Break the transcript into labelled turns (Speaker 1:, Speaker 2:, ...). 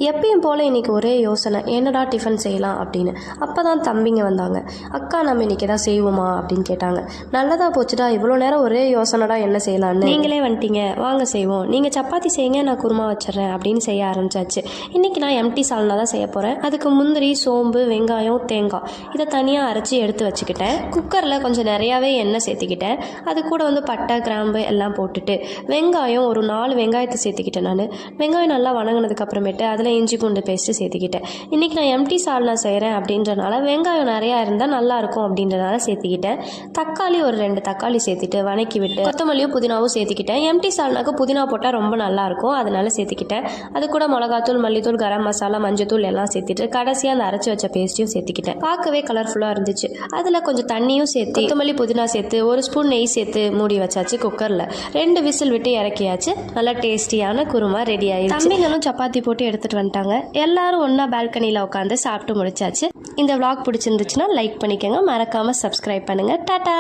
Speaker 1: எப்பயும் போல் இன்றைக்கி ஒரே யோசனை, என்னடா டிஃபன் செய்யலாம் அப்படின்னு. அப்போ தான் தம்பிங்க வந்தாங்க. அக்கா நம்ம இன்றைக்கி எதாவது செய்வோமா அப்படின்னு கேட்டாங்க. நல்லதாக போச்சுடா, இவ்வளோ நேரம் ஒரே யோசனைடா என்ன செய்யலான்னு. நீங்களே வந்துட்டீங்க, வாங்க செய்வோம். நீங்கள் சப்பாத்தி செய்யுங்க, நான் குருமா வச்சிட்றேன் அப்படின்னு செய்ய ஆரம்பிச்சாச்சு. இன்றைக்கி நான் எம்டி சால்னா தான் செய்ய போகிறேன். அதுக்கு முந்திரி, சோம்பு, வெங்காயம், தேங்காய் இதை தனியாக அரைச்சி எடுத்து வச்சுக்கிட்டேன். குக்கரில் கொஞ்சம் நிறையாவே எண்ணெய் சேர்த்துக்கிட்டேன். அது கூட பட்டை, கிராம்பு எல்லாம் போட்டுட்டு வெங்காயம் ஒரு 4 வெங்காயத்தை சேர்த்துக்கிட்டேன். நான் வெங்காயம் நல்லா வணங்கினதுக்கு அப்புறமேட்டு அதில் இஞ்சி பூண்டு பேஸ்ட்டு சேர்த்துக்கிட்டேன். இன்றைக்கி நான் எம்டி சால்னா செய்கிறேன் அப்படின்றனால வெங்காயம் நிறையா இருந்தால் நல்லாயிருக்கும் அப்படின்றனால சேர்த்துக்கிட்டேன். தக்காளி ஒரு 2 தக்காளி சேர்த்துட்டு வணக்கி விட்டு கொத்தமல்லியும் புதினாவும் சேர்த்துக்கிட்டேன். எம்டி சால்னாக்கு புதினா போட்டால் ரொம்ப நல்லாயிருக்கும், அதனால சேர்த்துக்கிட்டேன். அது கூட மிளகாத்தூள், மல்லித்தூள், கரம் மசாலா, மஞ்சத்தூள் எல்லாம் சேர்த்துட்டு கடைசியாக அந்த அரைச்சி வச்ச பேஸ்ட்டையும் சேர்த்துக்கிட்டேன். பார்க்கவே கலர்ஃபுல்லாக இருந்துச்சு. அதில் கொஞ்சம் தண்ணியும் சேர்த்து கொத்தமல்லி புதினா சேர்த்து 1 ஸ்பூன் நெய் சேர்த்து மூடி வச்சாச்சு. குக்கரில் 2 விசில் விட்டு இறக்கியாச்சு. நல்லா டேஸ்டியான குருமா ரெடி ஆயிடுச்சு. தம்பிங்களும் சப்பாத்தி போட்டு எடுத்துட்டு வந்துட்டாங்க. எல்லாரும் ஒன்றா பால்கனியில் உட்காந்து சாப்பிட்டு முடிச்சாச்சு. இந்த vlog பிடிச்சிருந்துச்சுன்னா லைக் பண்ணிக்கோங்க, மறக்காமல் சப்ஸ்கிரைப் பண்ணுங்கள். டாடா.